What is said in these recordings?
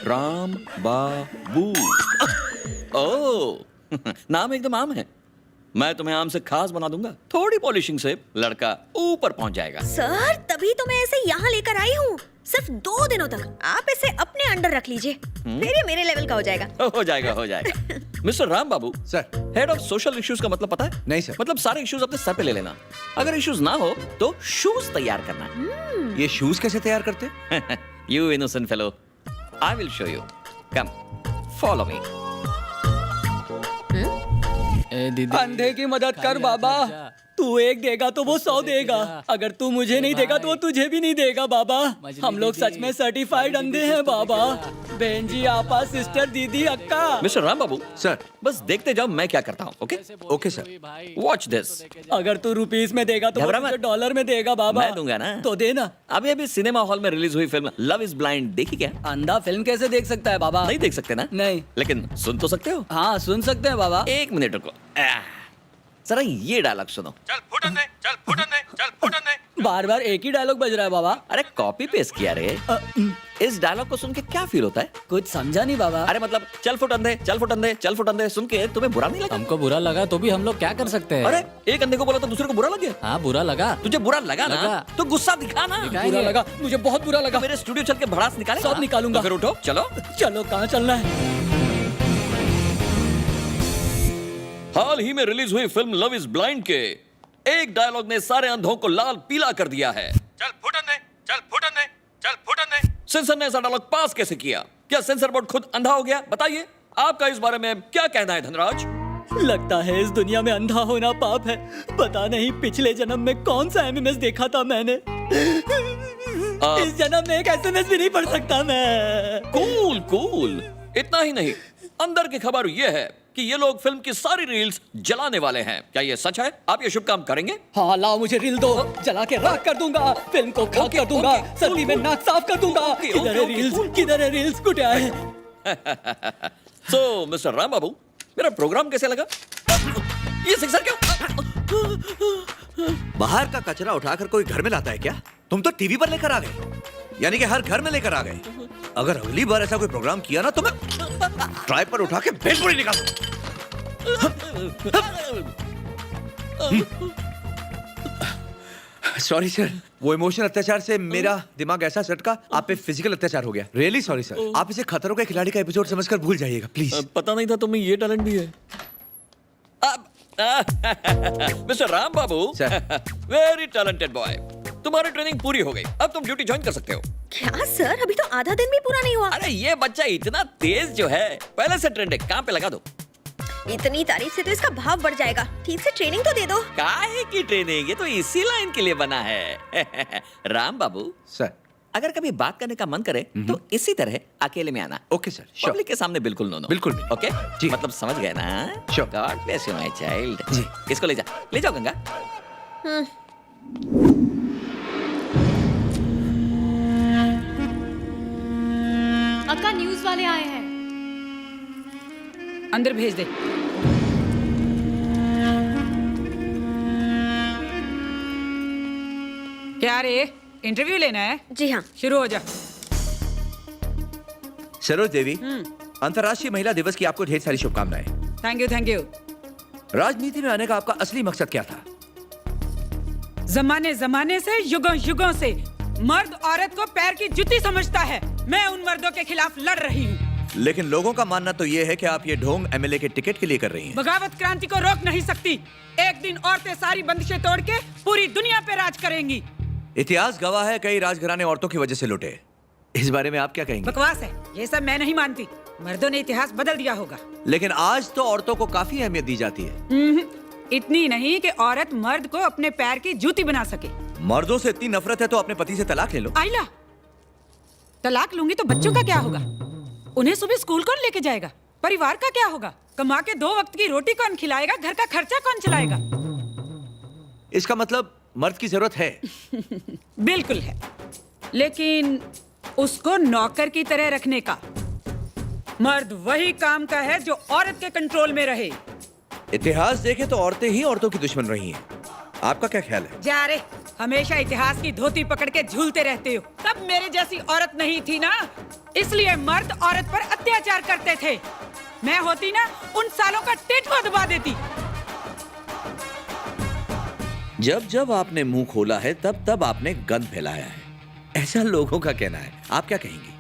राम बाबू। ओह नाम एकदम आम है। मैं तुम्हें आम से खास बना दूंगा। थोड़ी पॉलिशिंग से लड़का ऊपर पहुंच जाएगा। सर तभी तो मैं इसे यहाँ लेकर आई हूँ, सिर्फ 2 दिनों तक। आप इसे अपने अंडर रख लीजिए, फिर ये मेरे लेवल का हो जाएगा। हो जाएगा हो जाएगा। Mister Ram Babu sir. Head of social issues का मतलब पता है? नहीं सर। मतलब सारे इश्यूज अपने सर पे ले लेना। अगर इश्यूज ना हो तो शूज तैयार करना। ये शूज कैसे तैयार करते? You innocent fellow. I will show you. Come, follow me. अंधे की मदद कर बाबा। तू 1 देगा तो वो 100 देगा। अगर तू मुझे नहीं देगा तो वो तुझे भी नहीं देगा बाबा। हम लोग सच में सर्टिफाइड अंधे हैं बाबा। बहन जी, आपा, सिस्टर, दीदी, अक्का। मिस्टर राम बाबू सर। बस देखते जाओ मैं क्या करता हूँ। Okay okay sir. Watch this. अगर तू रुपीस में देगा तो घबरा वो मत। तुझे डॉलर में देगा बाबा। मैं दूंगा ना। तो देना। अभी सिनेमा हॉल में रिलीज हुई फिल्म लव इज ब्लाइंड देखी क्या? अंधा फिल्म कैसे देख सकता है बाबा? नहीं देख सकते ना? नहीं। लेकिन सुन तो सकते हो। हाँ सुन सकते हैं बाबा। 1 मिनट रुको। जरा ये डायलॉग सुनो। चल फुटन दे, चल फुटन दे, चल फुटन दे। बार बार एक ही डायलॉग बज रहा है बाबा। अरे कॉपी पेस्ट किया रे। इस डायलॉग को सुन के क्या फील होता है? कुछ समझा नहीं बाबा। अरे मतलब चल फुट अंधे, चल फुट अंधे, चल फुट अंधे सुन के तुम्हें बुरा नहीं लगा? हमको बुरा लगा तो भी हम लोग क्या कर सकते हैं? अरे एक अंधे को बोला तो दूसरे को बुरा लग गया। हाँ बुरा लगा। तुझे बुरा लगा ना? लगा। तो गुस्सा दिखा ना। बुरा लगा, मुझे बहुत बुरा लगा। मेरे स्टूडियो चल के भड़ास निकाले। सब निकालूंगा। तो फिर उठो चलो। चलो कहाँ चलना है? हाल ही में रिलीज हुई फिल्म लव इज ब्लाइंड के एक डायलॉग ने सारे अंधों को लाल पीला कर दिया है। चल फुटन दे, चल फुटन दे, चल फुटन दे। सेंसर ने ऐसा डायलॉग पास कैसे किया? क्या सेंसर बोर्ड खुद अंधा हो गया? बताइए आपका इस बारे में क्या कहना है धनराज? लगता है इस दुनिया में अंधा होना पाप है। पता नहीं पिछले जन्म में कौन सा एमएमएस देखा था मैंने। इस जन्म में एक एसएमएस भी नहीं पढ़ सकता मैं। Cool cool. इतना ही नहीं, अंदर की खबर यह है कि ये लोग फिल्म की सारी रील्स जलाने वाले हैं। क्या ये सच है? आप ये शुभ काम करेंगे? हाँ लाओ मुझे रील दो, जला के राख कर दूंगा, फिल्म को खाक कर दूंगा, सर्दी में नाक साफ कर दूंगा। किधर है रील्स? किधर है रील्स? कुछ आए? सो मिस्टर राम बाबू, मेरा प्रोग्राम कैसे लगा? ये सिक्सर क्यों? बाहर का कचरा उठाकर कोई घर में लाता है क्या? तुम तो टीवी पर लेकर आ गए, यानी कि हर घर में लेकर आ गए। अगर अगली बार ऐसा कोई प्रोग्राम किया ना तो मैं ट्राई पर उठा के भेलपुरी निकाल। सॉरी सर, वो इमोशनल अत्याचार से मेरा दिमाग ऐसा सटका, आप पे फिजिकल अत्याचार हो गया। Really sorry sir. आप इसे खतरों के खिलाड़ी का एपिसोड समझकर भूल जाइएगा प्लीज। पता नहीं था तुम्हें ये टैलेंट भी है। मिस्टर राम बाबू वेरी टैलेंटेड बॉय। तुम्हारी ट्रेनिंग पूरी हो गई, अब तुम ड्यूटी ज्वाइन कर सकते हो। क्या सर, अभी तो आधा दिन भी पूरा नहीं हुआ। अरे ये बच्चा इतना तेज जो है, पहले से ट्रेंड है, काम पे लगा दो। इतनी तारीफ से तो इसका भाव बढ़ जाएगा। ठीक से ट्रेनिंग तो दे दो। काहे की ट्रेनिंग? ये तो इसी लाइन के लिए बना है। राम बाबू सर, अगर कभी बात करने का मन करे तो इसी तरह अकेले में आना। Okay sir, sure. पब्लिक के सामने बिल्कुल नो। बिल्कुल नहीं। ओके जी। मतलब समझ गए ना? Sure। God bless you my child. जी। इसको ले जाओ गंगा। अक्का न्यूज वाले आए हैं। अंदर भेज दे। क्या रे, इंटरव्यू लेना है? जी हाँ। शुरू हो जा। सरोज देवी, अंतर्राष्ट्रीय महिला दिवस की आपको ढेर सारी शुभकामनाएं। Thank you thank you. राजनीति में आने का आपका असली मकसद क्या था? जमाने जमाने से, युगों युगों से मर्द औरत को पैर की जुती समझता है। मैं उन मर्दों के खिलाफ लड़ रही हूँ। लेकिन लोगों का मानना तो ये है कि आप ये ढोंग एमएलए के टिकट के लिए कर रही हैं। बगावत क्रांति को रोक नहीं सकती। एक दिन औरतें सारी बंदिशें तोड़ के पूरी दुनिया पे राज करेंगी। इतिहास गवाह है, कई राजघराने औरतों की वजह से लुटे। इस बारे में आप क्या कहेंगे? बकवास है, ये सब मैं नहीं मानती। मर्दों ने इतिहास बदल दिया होगा। लेकिन आज तो औरतों को काफी अहमियत दी जाती है। इतनी नहीं कि औरत मर्द को अपने पैर की जूती बना सके। मर्दों से इतनी नफरत है तो अपने पति से तलाक ले लो। आइला, तलाक लूंगी तो बच्चों का क्या होगा? उन्हें सुबह स्कूल कौन लेके जाएगा? परिवार का क्या होगा? कमा के 2 वक्त की रोटी कौन खिलाएगा? घर का खर्चा कौन चलाएगा? इसका मतलब मर्द की जरूरत है। बिल्कुल है, लेकिन उसको नौकर की तरह रखने का। मर्द वही काम का है जो औरत के कंट्रोल में रहे। इतिहास देखे तो औरतें ही औरतों की दुश्मन रही हैं। आपका क्या ख्याल है? जा रे, हमेशा इतिहास की धोती पकड़ के झूलते रहते हो। तब मेरे जैसी औरत नहीं थी ना, इसलिए मर्द औरत पर अत्याचार करते थे। मैं होती ना, उन सालों का टिटवा दबा देती। जब जब आपने मुंह खोला है तब तब आपने गंद फैलाया है, ऐसा लोगों का कहना है। आप क्या कहेंगी?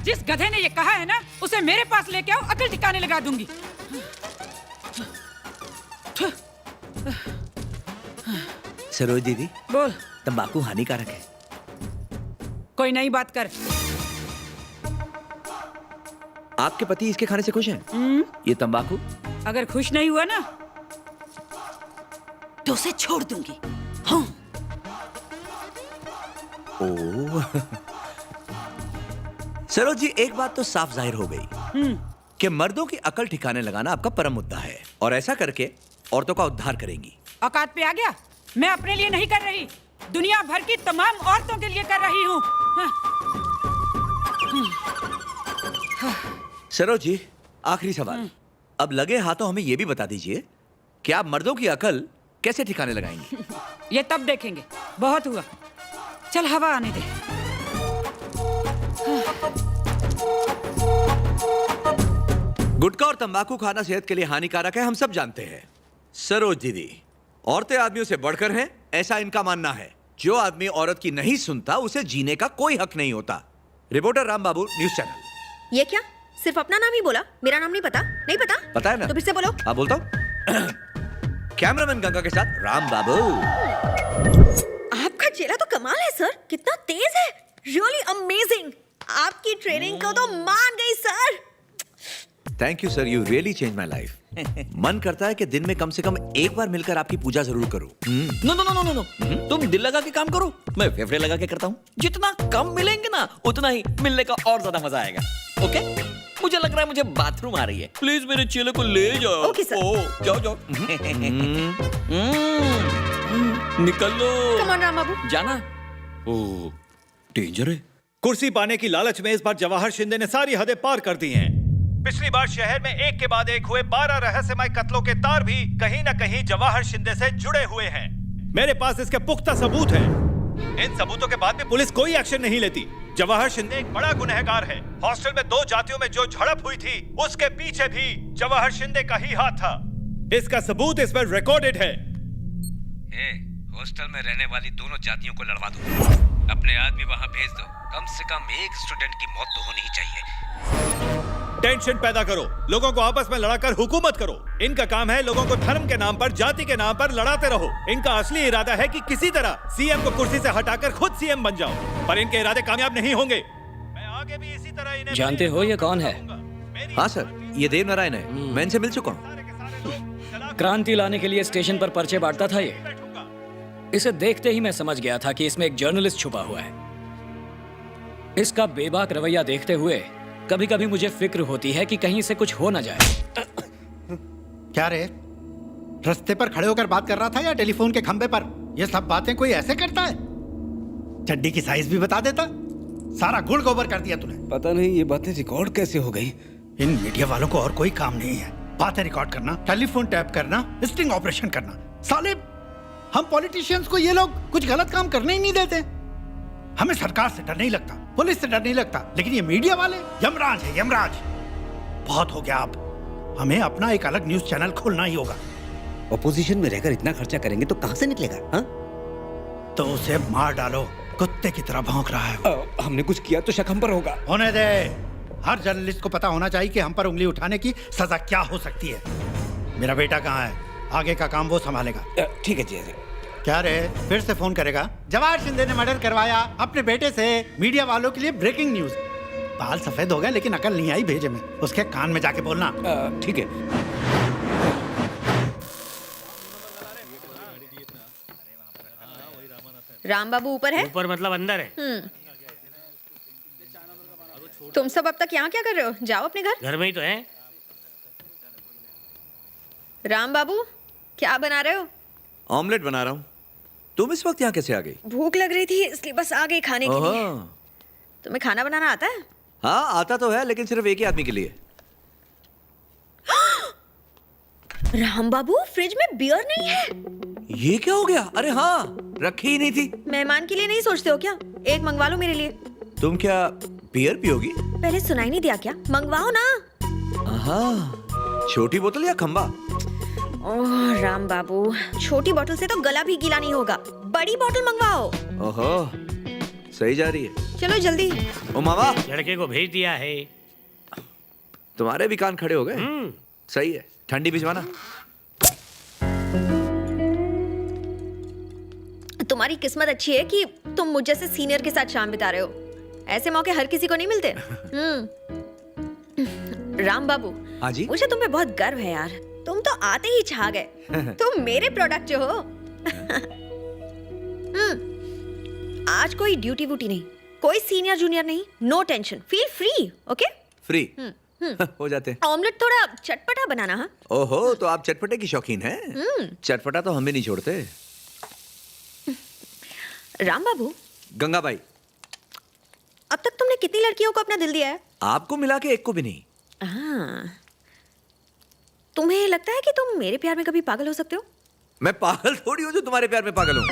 जिस गधे ने ये कहा है ना, उसे मेरे पास लेके आओ, अकल ठिकाने लगा दूंगी। सरोज दीदी, बोल, तंबाकू हानिकारक है। कोई नई बात कर। आपके पति इसके खाने से खुश हैं? ये तंबाकू? अगर खुश नहीं हुआ ना, तो उसे छोड़ दूंगी। हाँ। ओह। सरोज जी, एक बात तो साफ जाहिर हो गई कि मर्दों की अकल ठिकाने लगाना आपका परम मुद्दा है, और ऐसा करके औरतों का उद्धार करेंगी। औकात पे आ गया? मैं अपने लिए नहीं कर रही, दुनिया भर की तमाम औरतों के लिए कर रही हूँ। सरोज जी, आखिरी सवाल। अब लगे हाथों हमें यह भी बता दीजिए कि आप मर्दों की अकल कैसे ठिकाने लगाएंगी? ये तब देखेंगे, बहुत हुआ। चल हवा आने दे। गुटखा और तंबाकू खाना सेहत के लिए हानिकारक है, हम सब जानते हैं। सरोज दीदी, औरतें आदमियों से बढ़कर हैं, ऐसा इनका मानना है। जो आदमी औरत की नहीं सुनता, उसे जीने का कोई हक नहीं होता। रिपोर्टर राम बाबू, न्यूज़ चैनल। ये क्या? सिर्फ अपना नाम ही बोला, मेरा नाम नहीं पता? नहीं पता? पता है ना? तो फिर से बोलो। हाँ, बोलता हूँ। कैमरामैन गंगा के साथ राम बाबू। आपका चेहरा तो कमाल है सर, कितना तेज है, रियली अमेजिंग। आपकी ट्रेनिंग को तो मान गई sir. Thank you sir, you really change my life. मन करता है कि दिन में कम से कम एक बार मिलकर आपकी पूजा जरूर करूं। No no no no no, तुम दिल लगा के काम करो, मैं फेफड़े लगा के करता हूँ। जितना कम मिलेंगे ना, उतना ही मिलने का और ज्यादा मजा आएगा। ओके? मुझे लग रहा है मुझे बाथरूम आ रही है, प्लीज मेरे चेले को ले जाओ। Okay sir. ओ, जाओ जाओ। निकल लो। कम ऑन राम बाबू। जाना? ओ, डेंजर है। कुर्सी पाने की लालच में इस बार जवाहर शिंदे ने सारी हदें पार कर दी हैं। पिछली बार शहर में एक के बाद एक हुए 12 रहस्यमय कत्लों के तार भी कहीं न कहीं जवाहर शिंदे से जुड़े हुए हैं। मेरे पास इसके पुख्ता सबूत हैं। इन सबूतों के बाद भी पुलिस कोई एक्शन नहीं लेती। जवाहर शिंदे एक बड़ा गुनहगार है। हॉस्टल में 2 जातियों में जो झड़प हुई थी, उसके पीछे भी जवाहर शिंदे का ही हाथ था। इसका सबूत इस पर रिकॉर्डेड है। हॉस्टल में रहने वाली दोनों जातियों को लड़वा दो, अपने आदमी वहां भेज दो। कम से कम एक स्टूडेंट की मौत तो होनी ही चाहिए। टेंशन पैदा करो, लोगों को आपस में लड़ाकर हुकूमत करो। इनका काम है लोगों को धर्म के नाम पर, जाति के नाम पर लड़ाते रहो। इनका असली इरादा है कि किसी तरह सीएम को कुर्सी से हटाकर खुद सीएम बन जाओ, पर इनके इरादे कामयाब नहीं होंगे। मैं आगे भी इसी तरह इन्हें जानते हो ये कौन है? हाँ सर, ये देव नारायण है, मैं इनसे मिल चुका हूँ। क्रांति लाने के लिए स्टेशन पर पर्चे बांटता था ये। इसे देखते ही मैं समझ गया था कि इसमें एक जर्नलिस्ट छुपा हुआ है। इसका बेबाक रवैया देखते हुए कभी कभी मुझे फिक्र होती है कि कहीं इसे कुछ हो ना जाए। क्या रे, रास्ते पर खड़े होकर बात कर रहा था या टेलीफोन के खंबे पर? ये सब बातें कोई ऐसे करता है? चड्डी की साइज भी बता देता। सारा गुड़ गोबर कर दिया तूने। पता नहीं ये बातें रिकॉर्ड कैसे हो गई। इन मीडिया वालों को और कोई काम नहीं है, बातें रिकॉर्ड करना, टेलीफोन टैप करना, स्टिंग ऑपरेशन करना। साले हम पॉलिटिशियंस को ये लोग कुछ गलत काम करने ही नहीं देते। हमें सरकार से डर नहीं लगता, पुलिस से डर नहीं लगता, लेकिन ये मीडिया वाले यमराज है, यमराज। बहुत हो गया। अब हमें अपना एक अलग न्यूज चैनल खोलना ही होगा। ऑपोजिशन में रहकर इतना खर्चा करेंगे तो कहां से निकलेगा? हाँ? तो उसे मार डालो, कुत्ते की तरह भौंक रहा है। हमने कुछ किया तो शक हम पर होगा। होने दे। हर जर्नलिस्ट को पता होना चाहिए कि हम पर उंगली उठाने की सजा क्या हो सकती है। मेरा बेटा कहाँ है? आगे का काम वो संभालेगा। ठीक है जी। क्या रे, फिर से फोन करेगा? जवाहर शिंदे ने मर्डर करवाया अपने बेटे से। मीडिया वालों के लिए ब्रेकिंग न्यूज। बाल सफेद हो गए लेकिन अकल नहीं आई भेजे में। उसके कान में जाके बोलना। ठीक है। राम बाबू ऊपर है? ऊपर मतलब अंदर है। तुम सब अब तक यहाँ क्या कर रहे हो? जाओ अपने घर। घर में ही तो है। राम बाबू, क्या बना रहे हो? ऑमलेट बना रहा हूँ। तुम इस वक्त यहाँ कैसे आ गई? भूख लग रही थी इसलिए बस आ गई खाने के लिए। ओहो। तुम्हें खाना बनाना आता है? हाँ, आता तो है, लेकिन सिर्फ एक ही आदमी के लिए। राम बाबू, फ्रिज में बियर नहीं है। ये क्या हो गया? अरे हाँ, रखी ही नहीं थी। मेहमान के लिए नहीं सोचते हो क्या? एक मंगवा लो मेरे लिए। तुम क्या बियर पियोगी? पहले सुनाई नहीं दिया क्या? मंगवाओ ना। हाँ, छोटी बोतल या खंबा? ओह राम बाबू, छोटी बोतल से तो गला भी गीला नहीं होगा, बड़ी बोतल मंगवाओ। ओहो, सही जा रही है। चलो जल्दी। ओ मामा, लड़के को भेज दिया है। तुम्हारे भी कान खड़े हो गए। सही है, ठंडी भिजवाना। तुम्हारी किस्मत अच्छी है कि तुम मुझ जैसे सीनियर के साथ शाम बिता रहे हो। ऐसे मौके हर किसी को नहीं मिलते। राम बाबू, हाँ जी? मुझे तुम पे बहुत गर्व है यार। तुम तो आते ही छा गए। तुम मेरे प्रोडक्ट जो हो। आज कोई ड्यूटी वूटी नहीं, कोई सीनियर जूनियर नहीं, no tension, feel free. Okay? Free हो जाते हैं। ऑमलेट थोड़ा चटपटा बनाना। हाँ? ओहो, तो आप चटपटे की शौकीन हैं? चटपटा तो हम भी नहीं छोड़ते। राम बाबू, गंगाबाई, अब तक तुमने कितनी लड़कियों को अपना दिल दिया है? आपको मिला के एक को भी नहीं। हाँ। तुम्हें लगता है कि तुम मेरे प्यार में कभी पागल हो सकते हो? मैं पागल थोड़ी हूँ जो तुम्हारे प्यार में पागल हूँ।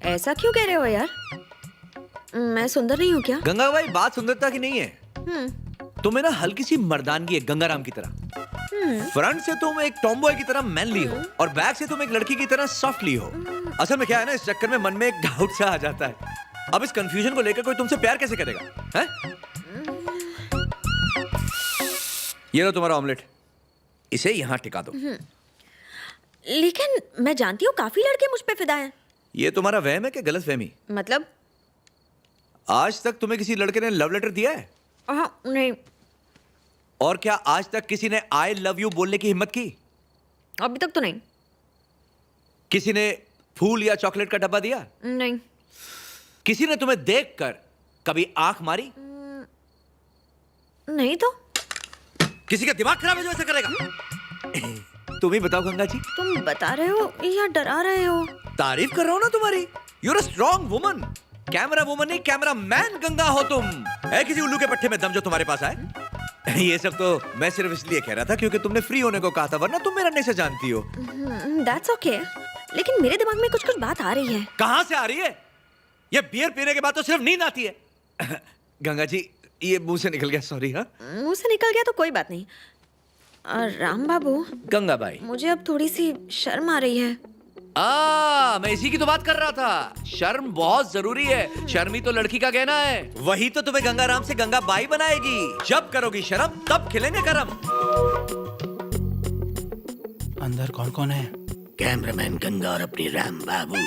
ऐसा क्यों कह रहे हो यार? मैं सुंदर नहीं हूँ क्या? गंगाबाई, बात सुंदरता की नहीं है। तुम्हें ना हल्की सी मर्दानगी है, गंगाराम की तरह। फ्रंट से तुम एक टॉमबॉय की तरह मैनली हो और बैक से तुम एक लड़की की तरह सॉफ्टली हो। असल में क्या है ना, इस चक्कर में मन में एक डाउट सा आ जाता है। अब इस कंफ्यूजन को लेकर कोई तुमसे प्यार कैसे करेगा? हैं? ये लो तुम्हारा ऑमलेट, इसे यहाँ टिका दो। लेकिन मैं जानती हूँ काफी लड़के मुझ पे फिदा हैं। ये तुम्हारा वहम है कि गलत फहमी? मतलब? आज तक तुम्हें किसी लड़के ने लव लेटर दिया है? नहीं। और क्या आज तक किसी ने आई लव यू बोलने की हिम्मत की? अभी तक तो नहीं। किसी ने फूल या चॉकलेट का डब्बा दिया? नहीं। किसी ने तुम्हें देखकर कभी आंख मारी? नहीं तो। किसी का दिमाग खराब है जो ऐसा करेगा? तुम ही बताओ गंगा जी। तुम बता रहे हो या डरा रहे हो? तारीफ कर रहा हूं ना तुम्हारी। You're a strong woman. Camera woman नहीं, कैमरा मैन गंगा हो तुम। है किसी उल्लू के पट्टे में दम जो तुम्हारे पास आए? ये सब तो मैं सिर्फ इसलिए कह रहा था क्योंकि तुमने फ्री होने को कहा था, वरना तुम मेरा नहीं से जानती हो। That's okay. लेकिन मेरे दिमाग में कुछ बात आ रही है। कहां से आ रही है? ये बियर पीने के बाद तो सिर्फ नींद आती है। गंगा जी, ये मुंह से निकल गया, सॉरी। हाँ, मुंह से निकल गया तो कोई बात नहीं। राम बाबू, गंगाबाई, मुझे अब थोड़ी सी शर्म आ रही है। मैं इसी की तो बात कर रहा था। शर्म बहुत जरूरी है। शर्म ही तो लड़की का कहना है। वही तो तुम्हें गंगाराम से गंगाबाई बनाएगी। जब करोगी शर्म तब खिलेंगे करम। अंदर कौन कौन है? कैमरामैन गंगा और अपनी राम बाबू।